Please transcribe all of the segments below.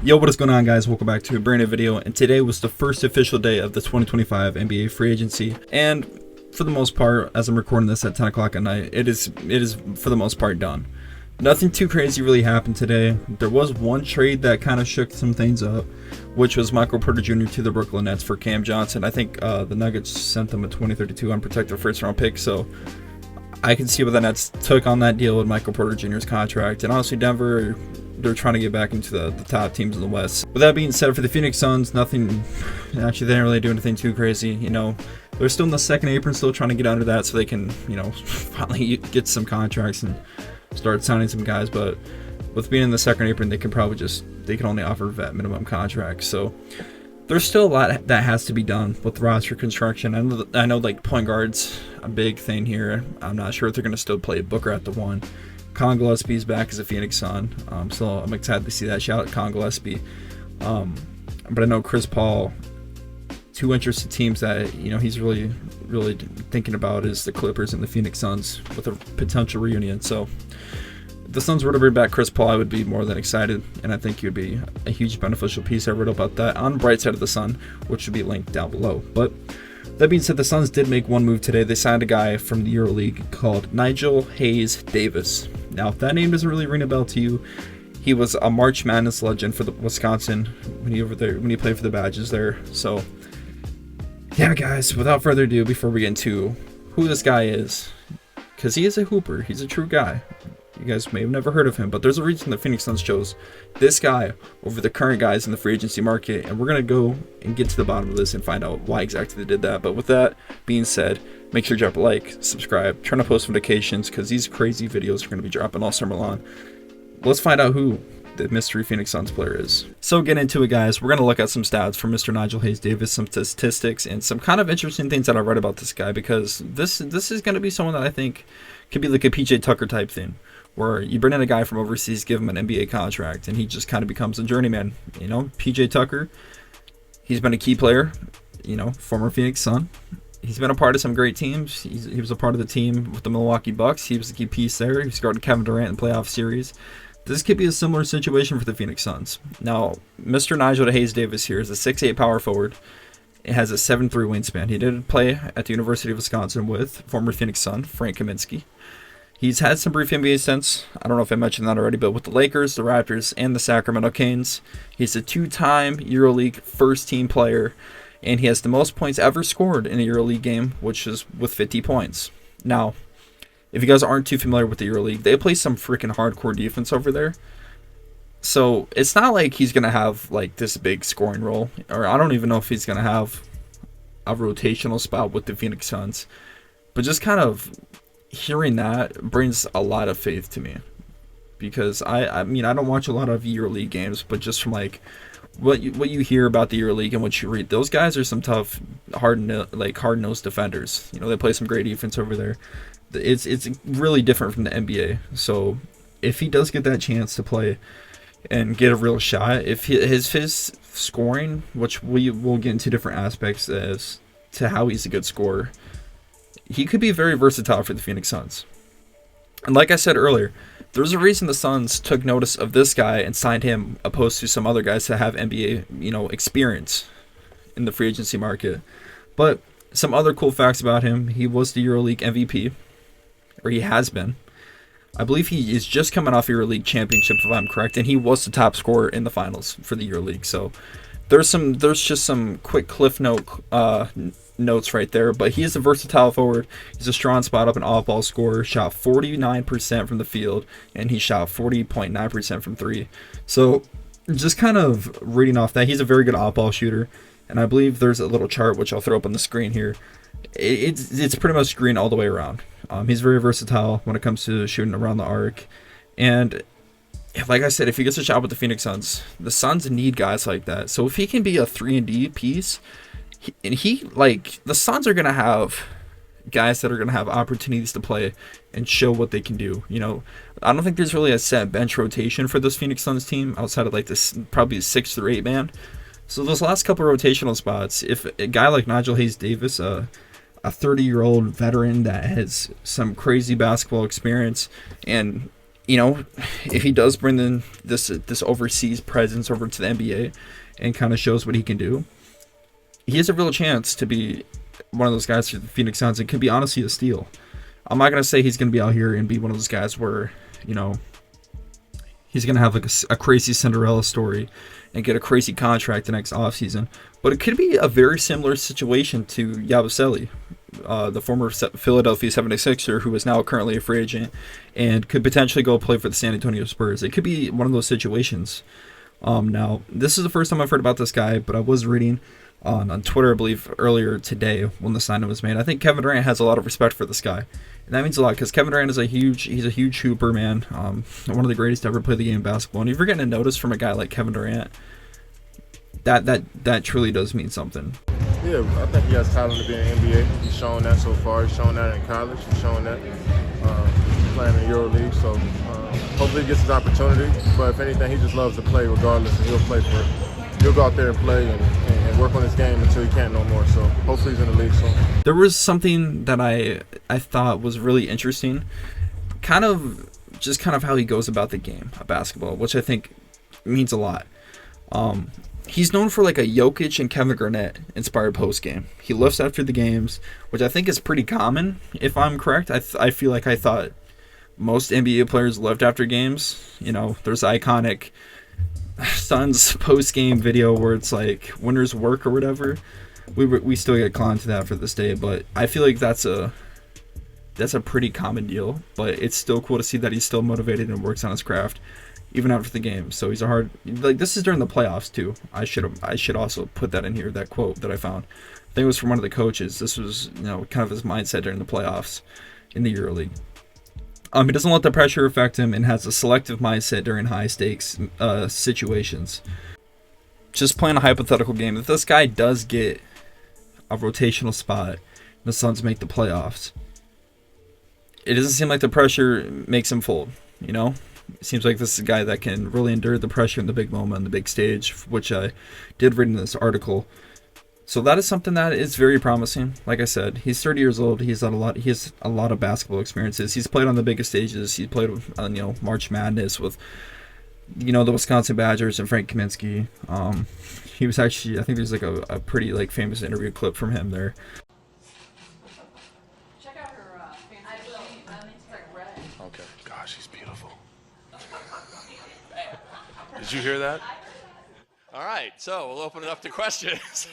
Yo, what is going on, guys? Welcome back to a brand new video, and today was the first official day of the 2025 NBA free agency, and for the most part, as I'm recording this at 10 o'clock at night, it is for the most part done. Nothing too crazy really happened today. There was one trade that kind of shook some things up, which was Michael Porter Jr. to the Brooklyn Nets for Cam Johnson. I think the Nuggets sent them a 2032 unprotected first-round pick, so I can see what the Nets took on that deal with Michael Porter Jr.'s contract. And honestly, Denver, they're trying to get back into the top teams in the West. With that being said, for the Phoenix Suns, nothing, actually, they didn't really do anything too crazy. You know, they're still in the second apron, still trying to get under that so they can, you know, finally get some contracts and start signing some guys. But with being in the second apron, they can only offer vet minimum contracts. So there's still a lot that has to be done with roster construction. I know like point guard's a big thing here. I'm not sure if they're going to still play Booker at the one. Colin Gillespie's back as a Phoenix Sun, so I'm excited to see that. Shout out Colin Gillespie. But I know Chris Paul, two interested teams that, you know, he's really thinking about is the Clippers and the Phoenix Suns with a potential reunion. So if the Suns were to bring back Chris Paul, I would be more than excited, and I think he would be a huge beneficial piece. I wrote about that on Bright Side of the Sun, which should be linked down below. But that being said, the Suns did make one move today. They signed a guy from the EuroLeague called Nigel Davis. Now, if that name doesn't really ring a bell to you, he was a March Madness legend for the Wisconsin when he played for the Badgers there. So, yeah, guys, without further ado, before we get into who this guy is, because he is a hooper, he's a true guy. You guys may have never heard of him, but there's a reason the Phoenix Suns chose this guy over the current guys in the free agency market, and we're going to go and get to the bottom of this and find out why exactly they did that. But with that being said, make sure to drop a like, subscribe, turn on post notifications, because these crazy videos are going to be dropping all summer long. Let's find out who the mystery Phoenix Suns player is. So get into it, guys. We're going to look at some stats from Mr. Nigel Davis, some statistics, and some kind of interesting things that I read about this guy, because this is going to be someone that I think could be like a PJ Tucker type thing, where you bring in a guy from overseas, give him an NBA contract, and he just kind of becomes a journeyman. You know, PJ Tucker, he's been a key player, you know, former Phoenix Sun. He's been a part of some great teams. He was a part of the team with the Milwaukee Bucks. He was the key piece there. He guarded Kevin Durant in playoff series. This could be a similar situation for the Phoenix Suns. Now, Mr. Nigel Davis here is a 6'8" power forward. It has a 7'3" wingspan. He did play at the University of Wisconsin with former Phoenix Sun, Frank Kaminsky. He's had some brief NBA stints. I don't know if I mentioned that already, but with the Lakers, the Raptors, and the Sacramento Kings. He's a two-time EuroLeague first-team player, and he has the most points ever scored in a EuroLeague game, which is with 50 points. Now, if you guys aren't too familiar with the EuroLeague, they play some freaking hardcore defense over there. So it's not like he's going to have like this big scoring role, or I don't even know if he's going to have a rotational spot with the Phoenix Suns. But just kind of hearing that brings a lot of faith to me, because I mean, I don't watch a lot of EuroLeague games, but just from like what you hear about the EuroLeague and what you read, those guys are some tough, hard-nosed defenders. You know, they play some great defense over there. It's really different from the NBA. So if he does get that chance to play and get a real shot, if his scoring, which we'll get into different aspects as to how he's a good scorer, he could be very versatile for the Phoenix Suns. And like I said earlier, there's a reason the Suns took notice of this guy and signed him, opposed to some other guys that have NBA, you know, experience in the free agency market. But some other cool facts about him: he was the EuroLeague MVP, or he has been. I believe he is just coming off EuroLeague championship, if I'm correct, and he was the top scorer in the finals for the EuroLeague. So there's just some quick cliff notes right there. But he is a versatile forward. He's a strong spot up and off ball scorer. Shot 49% from the field, and he shot 40.9% from three. So just kind of reading off that, he's a very good off ball shooter. And I believe there's a little chart which I'll throw up on the screen here. It's pretty much green all the way around. He's very versatile when it comes to shooting around the arc. And like I said, if he gets a shot with the Phoenix Suns, the Suns need guys like that. So if he can be a 3-and-D piece, the Suns are going to have guys that are going to have opportunities to play and show what they can do. You know, I don't think there's really a set bench rotation for this Phoenix Suns team outside of like this probably 6 or 8 man. So those last couple of rotational spots, if a guy like Nigel Davis, a 30-year-old veteran that has some crazy basketball experience and you know, if he does bring in this overseas presence over to the NBA and kind of shows what he can do, he has a real chance to be one of those guys for the Phoenix Suns. It could be honestly a steal. I'm not going to say he's going to be out here and be one of those guys where, you know, he's going to have like a crazy Cinderella story and get a crazy contract the next offseason. But it could be a very similar situation to Yabusele, the former Philadelphia 76er, who is now currently a free agent and could potentially go play for the San Antonio Spurs. It could be one of those situations. Now, this is the first time I've heard about this guy, but I was reading on Twitter, I believe, earlier today when the signing was made. I think Kevin Durant has a lot of respect for this guy. And that means a lot because Kevin Durant is he's a huge hooper, man. One of the greatest to ever play the game of basketball. And if you're getting a notice from a guy like Kevin Durant, that truly does mean something. Yeah, I think he has talent to be in the NBA. He's shown that so far. He's shown that in college. He's shown that playing in EuroLeague. So hopefully he gets his opportunity. But if anything, he just loves to play regardless, and he'll play for it. He'll go out there and play and work on his game until he can't no more. So hopefully he's in the league soon. There was something that I thought was really interesting, kind of how he goes about the game of basketball, which I think means a lot. He's known for like a Jokic and Kevin Garnett inspired post game. He lifts after the games, which I think is pretty common. If I'm correct, I feel like I thought most NBA players lift after games. You know, there's iconic Suns post game video where it's like winners work or whatever. We still get clowned to that for this day, but I feel like that's a pretty common deal. But it's still cool to see that he's still motivated and works on his craft even after the game. So he's this is during the playoffs too. I should also put that in here, that quote that I found. I think it was from one of the coaches. This was, you know, kind of his mindset during the playoffs in the EuroLeague. He doesn't let the pressure affect him and has a selective mindset during high stakes situations. Just playing a hypothetical game. If this guy does get a rotational spot and the Suns make the playoffs, it doesn't seem like the pressure makes him fold, you know? It seems like this is a guy that can really endure the pressure in the big moment, the big stage, which I did read in this article. So that is something that is very promising. Like I said, he's 30 years old. He has a lot of basketball experiences. He's played on the biggest stages. He played on March Madness with the Wisconsin Badgers and Frank Kaminsky. He was actually, I think there's like a pretty like famous interview clip from him there. Check out her it's like red. Okay. Gosh, she's beautiful. Did you hear that? All right, so we'll open it up to questions.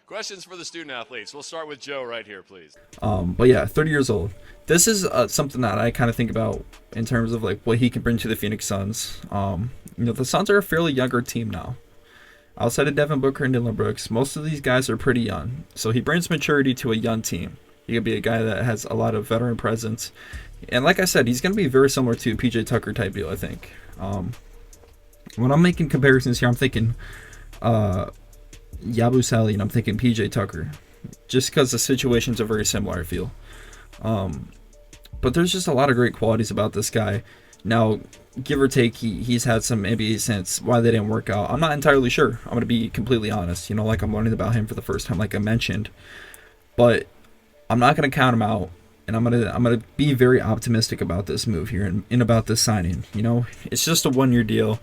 Questions for the student athletes. We'll start with Joe right here, please. But yeah, 30 years old. This is something that I kind of think about in terms of like what he can bring to the Phoenix Suns. The Suns are a fairly younger team now. Outside of Devin Booker and Dillon Brooks, most of these guys are pretty young. So he brings maturity to a young team. He could be a guy that has a lot of veteran presence. And like I said, he's going to be very similar to a PJ Tucker type deal, I think. When I'm making comparisons here, I'm thinking Yabusele and I'm thinking PJ Tucker. Just because the situations are very similar, I feel. But there's just a lot of great qualities about this guy. Now, give or take, he's had some NBA sense. Why they didn't work out, I'm not entirely sure. I'm going to be completely honest. Like I'm learning about him for the first time, like I mentioned. But I'm not going to count him out. And I'm gonna be very optimistic about this move here and about this signing. It's just a 1-year deal,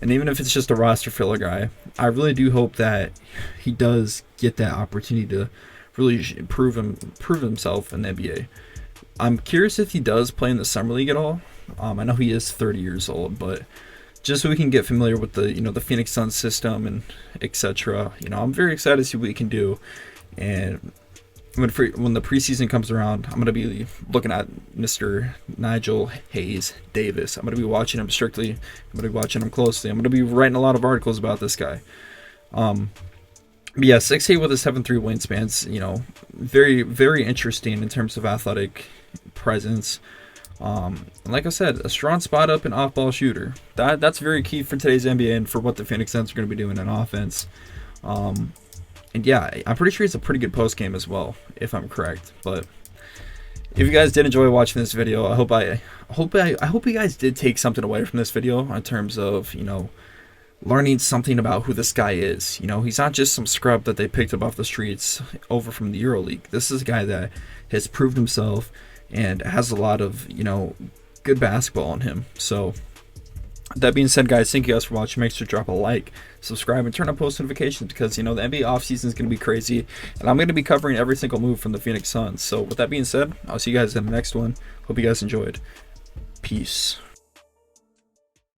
and even if it's just a roster filler guy, I really do hope that he does get that opportunity to really prove himself in the NBA. I'm curious if he does play in the summer league at all. I know he is 30 years old, but just so we can get familiar with the Phoenix Suns system and etc. I'm very excited to see what he can do. And when the preseason comes around, I'm going to be looking at Mr. Nigel Hayes Davis. I'm going to be watching him strictly. I'm going to be watching him closely. I'm going to be writing a lot of articles about this guy. But yeah, 6'8" with a 7'3" wingspan's, very, very interesting in terms of athletic presence. And like I said, a strong spot up and off-ball shooter. That's very key for today's NBA and for what the Phoenix Suns are going to be doing in offense. And yeah, I'm pretty sure it's a pretty good post game as well, if I'm correct. But if you guys did enjoy watching this video, I hope you guys did take something away from this video in terms of learning something about who this guy is. He's not just some scrub that they picked up off the streets over from the EuroLeague. This is a guy that has proved himself and has a lot of, you know, good basketball on him. So that being said, guys, thank you guys for watching. Make sure to drop a like, subscribe, and turn on post notifications, because, you know, the NBA offseason is going to be crazy, and I'm going to be covering every single move from the Phoenix Suns. So with that being said, I'll see you guys in the next one. Hope you guys enjoyed. Peace.